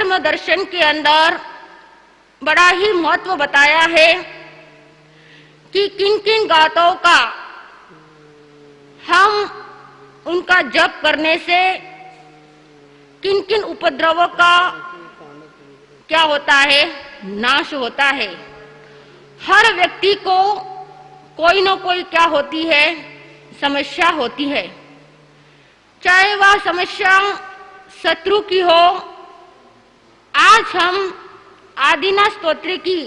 धर्म दर्शन के अंदर बड़ा ही महत्व बताया है कि किन किन गाथाओं का हम उनका जप करने से किन किन उपद्रवों का क्या होता है, नाश होता है। हर व्यक्ति को कोई न कोई क्या होती है, समस्या होती है, चाहे वह समस्या शत्रु की हो। आज हम आदिना स्तोत्र की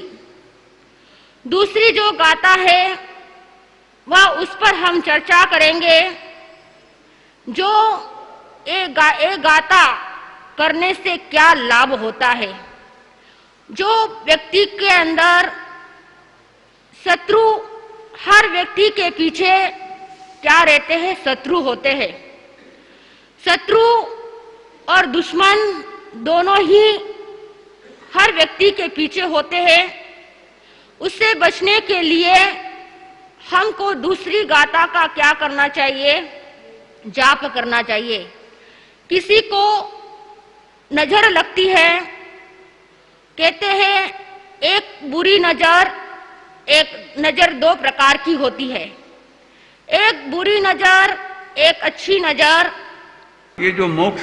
दूसरी जो गाथा है वह उस पर हम चर्चा करेंगे। जो एक गाथा करने से क्या लाभ होता है। जो व्यक्ति के अंदर शत्रु, हर व्यक्ति के पीछे क्या रहते हैं, शत्रु होते हैं। शत्रु और दुश्मन दोनों ही हर व्यक्ति के पीछे होते हैं। उससे बचने के लिए हमको दूसरी गाथा का क्या करना चाहिए, जाप करना चाहिए। किसी को नजर लगती है, कहते हैं एक बुरी नजर, एक नजर दो प्रकार की होती है, एक बुरी नजर, एक अच्छी नजर। ये जो मोक्ष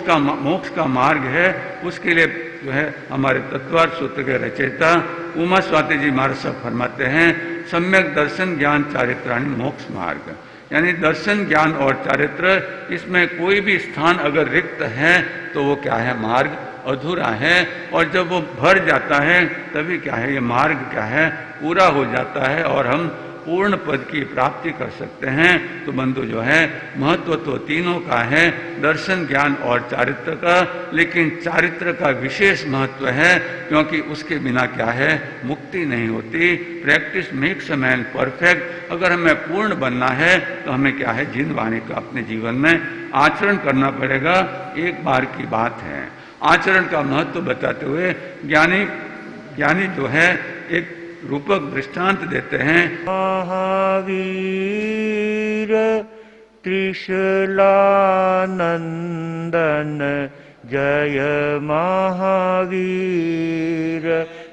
का मार्ग है, उसके लिए जो है हमारे तत्वार्थ सूत्र के रचयिता उमा स्वाति जी महाराज साहब फरमाते हैं, सम्यक दर्शन ज्ञान चारित्राणि मोक्ष मार्ग। यानी दर्शन, ज्ञान और चारित्र, इसमें कोई भी स्थान अगर रिक्त है तो वो क्या है, मार्ग अधूरा है। और जब वो भर जाता है तभी क्या है, ये मार्ग क्या है, पूरा हो जाता है और हम पूर्ण पद की प्राप्ति कर सकते हैं। तो बंधु जो है महत्व तो तीनों का है, दर्शन, ज्ञान और चारित्र का। लेकिन चारित्र का विशेष महत्व है, क्योंकि उसके बिना क्या है, मुक्ति नहीं होती। Practice makes a man perfect. अगर हमें पूर्ण बनना है तो हमें क्या है, जिन वाणी का अपने जीवन में आचरण करना पड़ेगा। एक बार की बात है, आचरण का महत्व बताते हुए ज्ञानी जो है एक रूपक दृष्टांत देते हैं। महावीर त्रिशूलानंदन जय महावीर,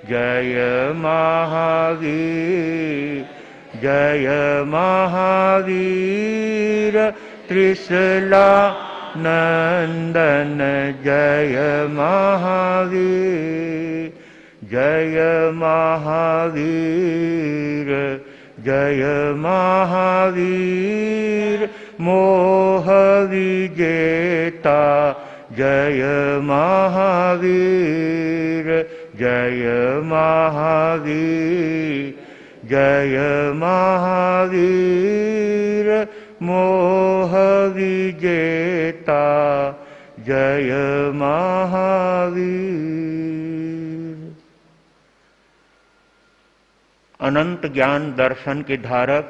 जय महावीर, जय महावीर त्रिशूलानंदन जय महावीर, जय महावीर, जय महावीर मोह विजेता, जय महावीर, जय महावीर, जय महावीर मोह विजेता, जय महावीर। अनंत ज्ञान दर्शन के धारक,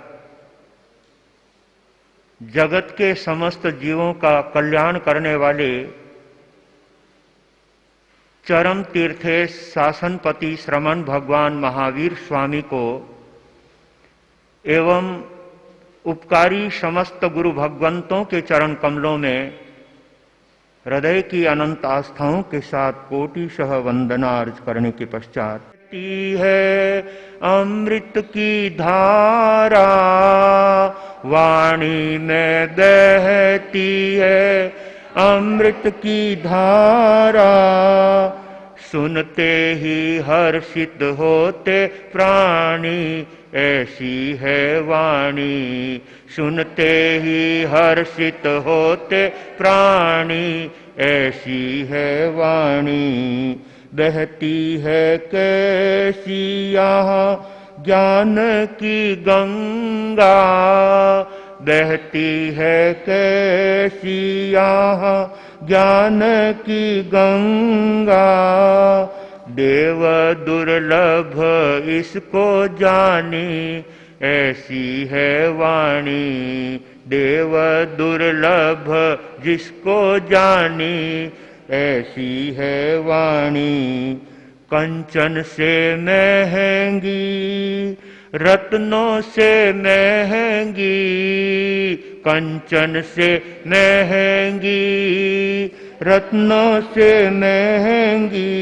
जगत के समस्त जीवों का कल्याण करने वाले चरम तीर्थेश शासनपति श्रमण भगवान महावीर स्वामी को एवं उपकारी समस्त गुरु भगवंतों के चरण कमलों में हृदय की अनंत आस्थाओं के साथ कोटिशः वंदना अर्ज करने के पश्चात है अमृत की धारा वाणी में बहती है, अमृत की धारा सुनते ही हर्षित होते प्राणी, ऐसी है वाणी सुनते ही हर्षित होते प्राणी, ऐसी है वाणी। बहती है कैसी यहाँ ज्ञान की गंगा, बहती है कैसी यहाँ ज्ञान की गंगा, देव दुर्लभ इसको जानी, ऐसी है वाणी देव दुर्लभ जिसको जानी, ऐसी है वाणी। कंचन से महंगी रत्नों से महंगी, कंचन से महंगी रत्नों से महंगी,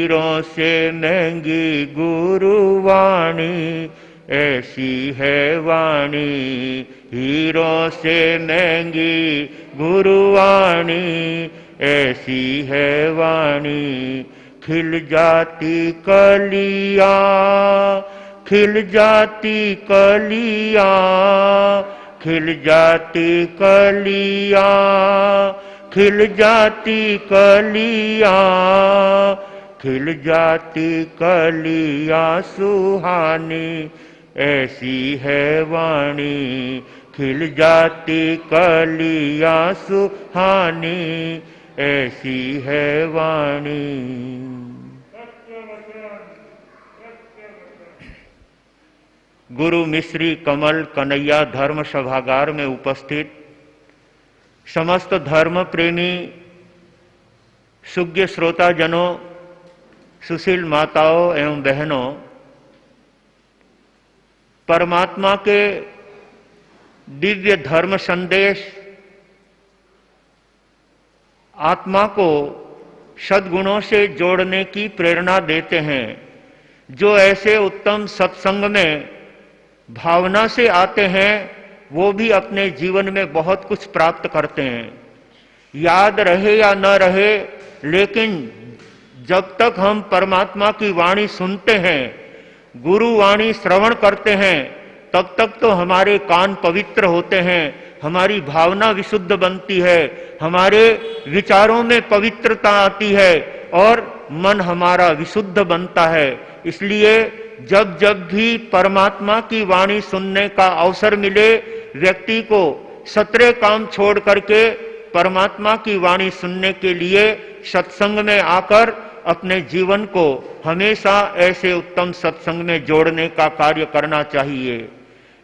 हीरों से महंगी गुरुवाणी, ऐसी है वाणी। हीरों से महंगी गुरुवाणी, ऐसी है वाणी। खिल जाती कलियां, खिल जाती कलियां, खिल जाती कलियां, खिल जाती कलियां, खिल जाती कलियां सुहानी, ऐसी है वाणी। खिल जाती कलियां सुहानी, ऐसी है वाणी। गुरु मिश्री कमल कन्हैया धर्म सभागार में उपस्थित समस्त धर्म प्रेमी सुज्ञ श्रोताजनों, सुशील माताओं एवं बहनों, परमात्मा के दिव्य धर्म संदेश आत्मा को सद्गुणों से जोड़ने की प्रेरणा देते हैं। जो ऐसे उत्तम सत्संग में भावना से आते हैं वो भी अपने जीवन में बहुत कुछ प्राप्त करते हैं। याद रहे या न रहे, लेकिन जब तक हम परमात्मा की वाणी सुनते हैं, गुरु वाणी श्रवण करते हैं, तब तक तो हमारे कान पवित्र होते हैं, हमारी भावना विशुद्ध बनती है, हमारे विचारों में पवित्रता आती है और मन हमारा विशुद्ध बनता है। इसलिए जब जब भी परमात्मा की वाणी सुनने का अवसर मिले, व्यक्ति को सत्रह काम छोड़ करके परमात्मा की वाणी सुनने के लिए सत्संग में आकर अपने जीवन को हमेशा ऐसे उत्तम सत्संग में जोड़ने का कार्य करना चाहिए।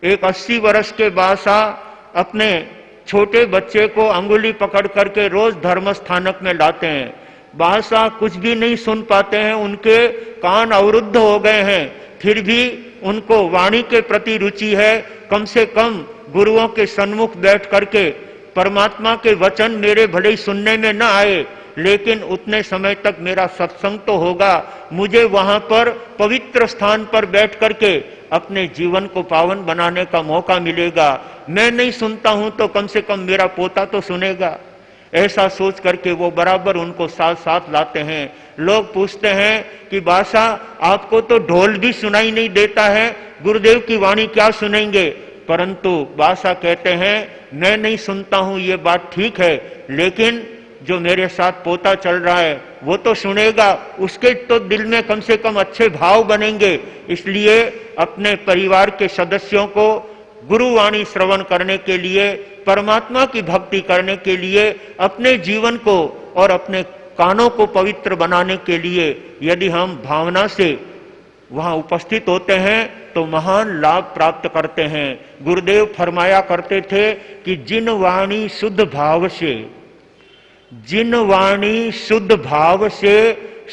एक 80 वर्ष के बादशाह अपने छोटे बच्चे को अंगुली पकड़ करके रोज धर्म स्थानक में लाते हैं। बादशाह कुछ भी नहीं सुन पाते हैं, उनके कान अवरुद्ध हो गए हैं, फिर भी उनको वाणी के प्रति रुचि है। कम से कम गुरुओं के सन्मुख बैठ करके परमात्मा के वचन मेरे भले ही सुनने में न आए, लेकिन उतने समय तक मेरा सत्संग तो होगा, मुझे वहां पर पवित्र स्थान पर बैठ करके अपने जीवन को पावन बनाने का मौका मिलेगा। मैं नहीं सुनता हूं तो कम से कम मेरा पोता तो सुनेगा। ऐसा सोच करके वो बराबर उनको साथ साथ लाते हैं। लोग पूछते हैं कि बादशाह आपको तो ढोल भी सुनाई नहीं देता है, गुरुदेव की वाणी क्या सुनेंगे? परंतु बादशाह कहते हैं मैं नहीं सुनता हूं ये बात ठीक है, लेकिन जो मेरे साथ पोता चल रहा है वो तो सुनेगा, उसके तो दिल में कम से कम अच्छे भाव बनेंगे। इसलिए अपने परिवार के सदस्यों को गुरुवाणी श्रवण करने के लिए, परमात्मा की भक्ति करने के लिए, अपने जीवन को और अपने कानों को पवित्र बनाने के लिए यदि हम भावना से वहां उपस्थित होते हैं तो महान लाभ प्राप्त करते हैं। गुरुदेव फरमाया करते थे कि जिन वाणी शुद्ध भाव से, जिन वाणी शुद्ध भाव से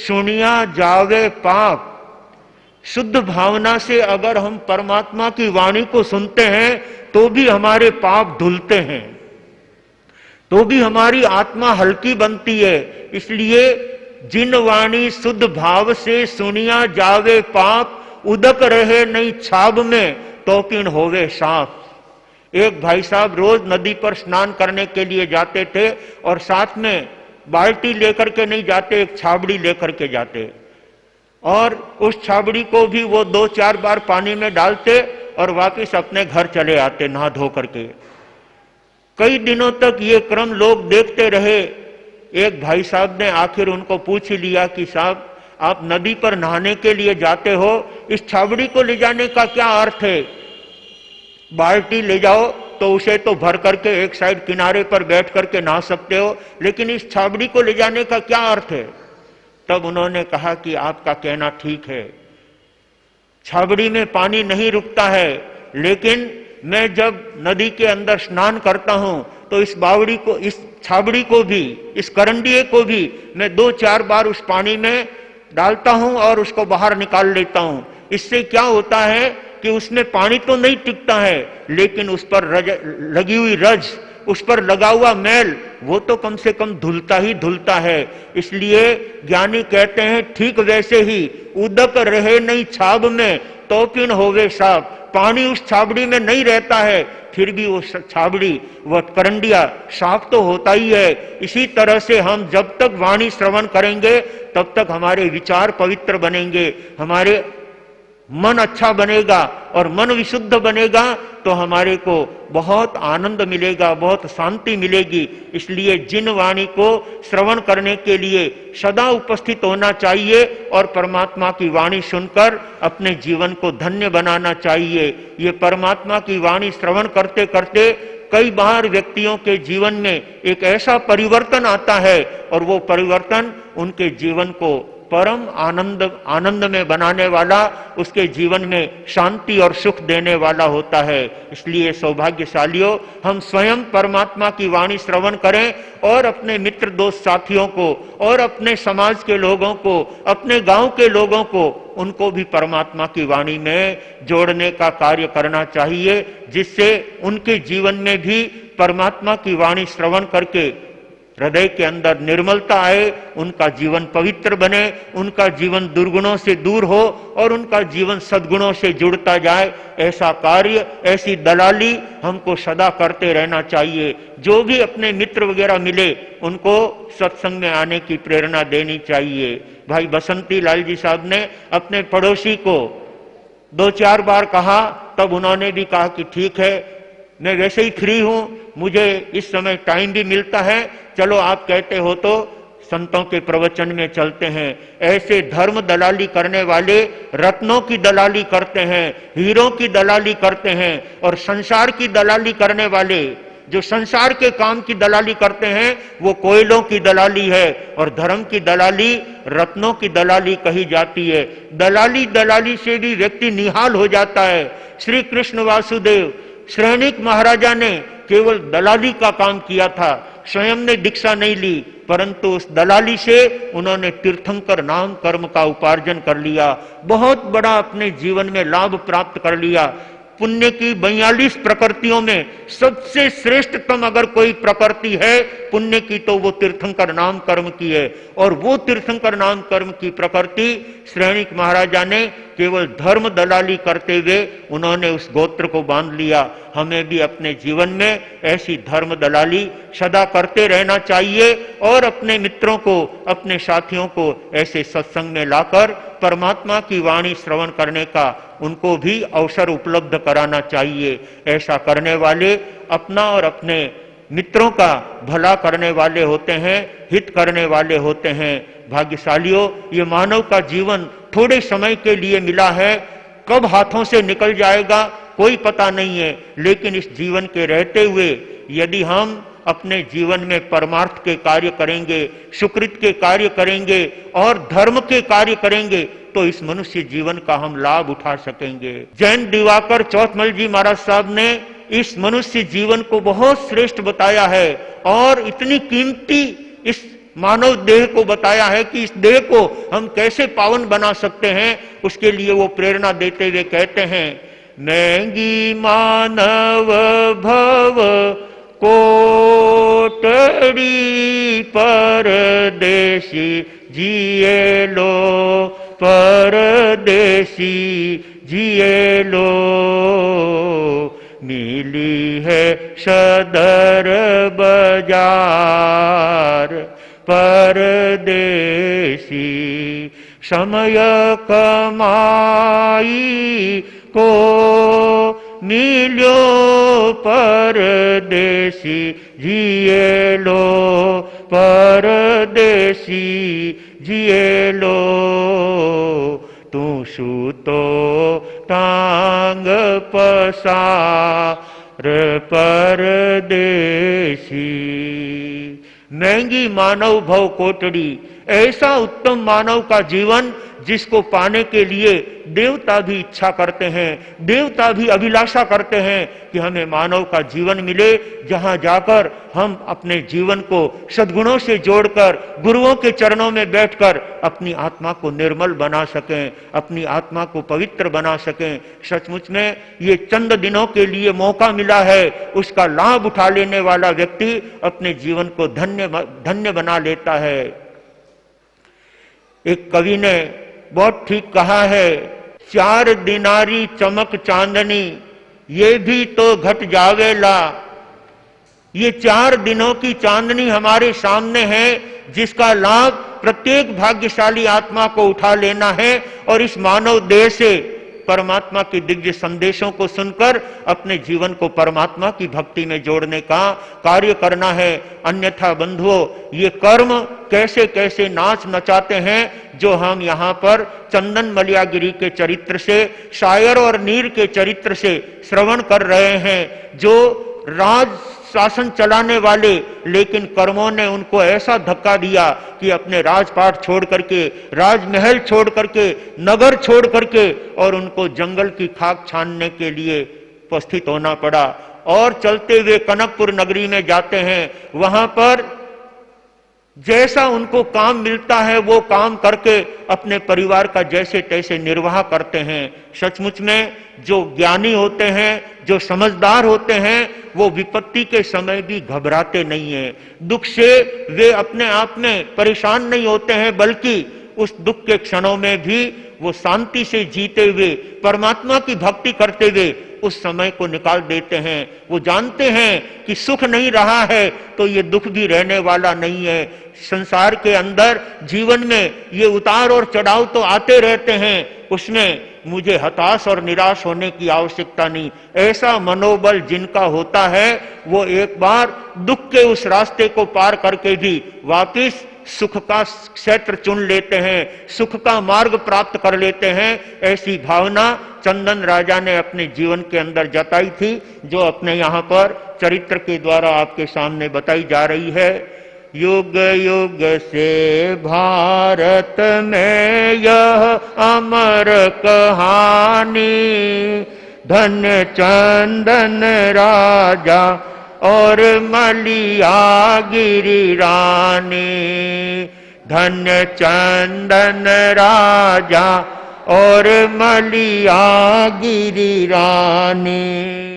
सुनिया जावे पाप। शुद्ध भावना से अगर हम परमात्मा की वाणी को सुनते हैं तो भी हमारे पाप धुलते हैं, तो भी हमारी आत्मा हल्की बनती है। इसलिए जिन वाणी शुद्ध भाव से सुनिया जावे पाप, उदक रहे नहीं छाब में तो किन होवे साफ। एक भाई साहब रोज नदी पर स्नान करने के लिए जाते थे और साथ में बाल्टी लेकर के नहीं जाते, एक छाबड़ी लेकर के जाते, और उस छाबड़ी को भी वो 2-4 बार पानी में डालते और वापस अपने घर चले आते नहा धो करके। कई दिनों तक ये क्रम लोग देखते रहे। एक भाई साहब ने आखिर उनको पूछ ही लिया कि साहब आप नदी पर नहाने के लिए जाते हो, इस छाबड़ी को ले जाने का क्या अर्थ है? बाल्टी ले जाओ तो उसे तो भर करके एक साइड किनारे पर बैठ करके नहा सकते हो, लेकिन इस छाबड़ी को ले जाने का क्या अर्थ है? तब उन्होंने कहा कि आपका कहना ठीक है, छाबड़ी में पानी नहीं रुकता है, लेकिन मैं जब नदी के अंदर स्नान करता हूं तो इस बावड़ी को, इस छाबड़ी को भी, इस करंडिये को भी मैं 2-4 बार उस पानी में डालता हूं और उसको बाहर निकाल लेता हूं। इससे क्या होता है कि उसमें पानी तो नहीं टिकता है, लेकिन उस पर लगी हुई रज उस पर लगा हुआ मैल वो तो कम से कम धुलता ही धुलता है। इसलिए ज्ञानी कहते हैं ठीक वैसे ही उदक रहे नहीं छाब में तो पिन होवे साफ। पानी उस छाबड़ी में नहीं रहता है फिर भी वो छाबड़ी वह करंडिया साफ तो होता ही है। इसी तरह से हम जब तक वाणी श्रवण करेंगे तब तक हमारे विचार पवित्र बनेंगे, हमारे मन अच्छा बनेगा और मन विशुद्ध बनेगा तो हमारे को बहुत आनंद मिलेगा, बहुत शांति मिलेगी। इसलिए जिन वाणी को श्रवण करने के लिए सदा उपस्थित होना चाहिए और परमात्मा की वाणी सुनकर अपने जीवन को धन्य बनाना चाहिए। ये परमात्मा की वाणी श्रवण करते करते कई बार व्यक्तियों के जीवन में एक ऐसा परिवर्तन आता है और वो परिवर्तन उनके जीवन को परम आनंद में बनाने वाला, उसके जीवन में शांति और सुख देने वाला होता है। इसलिए सौभाग्यशालियों, हम स्वयं परमात्मा की वाणी श्रवण करें और अपने मित्र दोस्त साथियों को और अपने समाज के लोगों को, अपने गांव के लोगों को, उनको भी परमात्मा की वाणी में जोड़ने का कार्य करना चाहिए, जिससे उनके जीवन में भी परमात्मा की वाणी श्रवण करके हृदय के अंदर निर्मलता आए, उनका जीवन पवित्र बने, उनका जीवन दुर्गुणों से दूर हो और उनका जीवन सद्गुणों से जुड़ता जाए। ऐसा कार्य, ऐसी दलाली हमको सदा करते रहना चाहिए। जो भी अपने मित्र वगैरह मिले उनको सत्संग में आने की प्रेरणा देनी चाहिए। भाई बसंती लाल जी साहब ने अपने पड़ोसी को 2-4 बार कहा, तब उन्होंने भी कहा कि ठीक है, मैं वैसे ही फ्री हूं, मुझे इस समय टाइम भी मिलता है, चलो आप कहते हो तो संतों के प्रवचन में चलते हैं। ऐसे धर्म दलाली करने वाले रत्नों की दलाली करते हैं, हीरों की दलाली करते हैं, और संसार की दलाली करने वाले जो संसार के काम की दलाली करते हैं वो कोयलों की दलाली है, और धर्म की दलाली रत्नों की दलाली कही जाती है। दलाली से भी व्यक्ति निहाल हो जाता है। श्री कृष्ण वासुदेव श्रेणिक महाराजा ने केवल दलाली का काम किया था, स्वयं ने दीक्षा नहीं ली, परंतु उस दलाली से उन्होंने तीर्थंकर नाम कर्म का उपार्जन कर लिया, बहुत बड़ा अपने जीवन में लाभ प्राप्त कर लिया। पुण्य की 42 प्रकृतियों में सबसे श्रेष्ठतम अगर कोई प्रकृति है पुण्य की तो वो तीर्थंकर नाम कर्म की है, और वो तीर्थंकर नाम कर्म की प्रकृति श्रेणिक महाराजा ने केवल धर्म दलाली करते हुए उन्होंने उस गोत्र को बांध लिया। हमें भी अपने जीवन में ऐसी धर्म दलाली सदा करते रहना चाहिए और अपने मित्रों को, अपने साथियों को ऐसे सत्संग में लाकर परमात्मा की वाणी श्रवण करने का उनको भी अवसर उपलब्ध कराना चाहिए। ऐसा करने वाले अपना और अपने मित्रों का भला करने वाले होते हैं, हित करने वाले होते हैं। भाग्यशालियों, ये मानव का जीवन थोड़े समय के लिए मिला है, कब हाथों से निकल जाएगा कोई पता नहीं है, लेकिन इस जीवन के रहते हुए यदि हम अपने जीवन में परमार्थ के कार्य करेंगे, सुकृत के कार्य करेंगे और धर्म के कार्य करेंगे तो इस मनुष्य जीवन का हम लाभ उठा सकेंगे। जैन दिवाकर चौथमल जी महाराज साहब ने इस मनुष्य जीवन को बहुत श्रेष्ठ बताया है और इतनी कीमती इस मानव देह को बताया है कि इस देह को हम कैसे पावन बना सकते हैं। उसके लिए वो प्रेरणा देते हुए कहते हैं, महंगी मानव भव कोटड़ी परदेसी जिए लो, परदेसी जिए लो, मिली है सदर बाजार परदेसी, समय कमाई को मिलो परदेसी जिए लो, परदेसी जिए लो, तू सूतो टांग पसार परदेसी। महंगी मानव भव कोटड़ी, ऐसा उत्तम मानव का जीवन जिसको पाने के लिए देवता भी इच्छा करते हैं, देवता भी अभिलाषा करते हैं कि हमें मानव का जीवन मिले, जहां जाकर हम अपने जीवन को सद्गुणों से जोड़कर गुरुओं के चरणों में बैठकर अपनी आत्मा को निर्मल बना सकें, अपनी आत्मा को पवित्र बना सकें। सचमुच में ये चंद दिनों के लिए मौका मिला है, उसका लाभ उठा लेने वाला व्यक्ति अपने जीवन को धन्य बना लेता है। एक कवि ने बहुत ठीक कहा है, 4 दिनारी चमक चांदनी ये भी तो घट जावेला। ये 4 दिनों की चांदनी हमारे सामने है, जिसका लाभ प्रत्येक भाग्यशाली आत्मा को उठा लेना है और इस मानव देह से परमात्मा के दिव्य संदेशों को सुनकर अपने जीवन को परमात्मा की भक्ति में जोड़ने का कार्य करना है। अन्यथा बंधुओं, ये कर्म कैसे कैसे नाच नचाते हैं जो हम यहाँ पर चंदन मलियागिरी के चरित्र से, शायर और नीर के चरित्र से श्रवण कर रहे हैं, जो राज शासन चलाने वाले, लेकिन कर्मों ने उनको ऐसा धक्का दिया कि अपने राजपाट छोड़ करके, राजमहल छोड़ करके, नगर छोड़ करके और उनको जंगल की खाक छानने के लिए उपस्थित होना पड़ा। और चलते हुए कनकपुर नगरी में जाते हैं, वहां पर जैसा उनको काम मिलता है वो काम करके अपने परिवार का जैसे तैसे निर्वाह करते हैं। सचमुच में जो ज्ञानी होते हैं, जो समझदार होते हैं, वो विपत्ति के समय भी घबराते नहीं हैं। दुख से वे अपने आप में परेशान नहीं होते हैं, बल्कि उस दुख के क्षणों में भी वो शांति से जीते हुए, परमात्मा की भक्ति करते हुए उस समय को निकाल देते हैं। वो जानते हैं कि सुख नहीं रहा है तो ये दुख भी रहने वाला नहीं है। संसार के अंदर, जीवन में ये उतार और चढ़ाव तो आते रहते हैं, उसमें मुझे हताश और निराश होने की आवश्यकता नहीं। ऐसा मनोबल जिनका होता है, वो एक बार दुख के उस रास्ते को पार करके भी वापिस सुख का क्षेत्र चुन लेते हैं, सुख का मार्ग प्राप्त कर लेते हैं। ऐसी भावना चंदन राजा ने अपने जीवन के अंदर जताई थी, जो अपने यहाँ पर चरित्र के द्वारा आपके सामने बताई जा रही है। युग युग से भारत में यह अमर कहानी, धन्य चंदन राजा और मलियागिरी रानी, धन्य चंदन राजा और मलियागिरी रानी।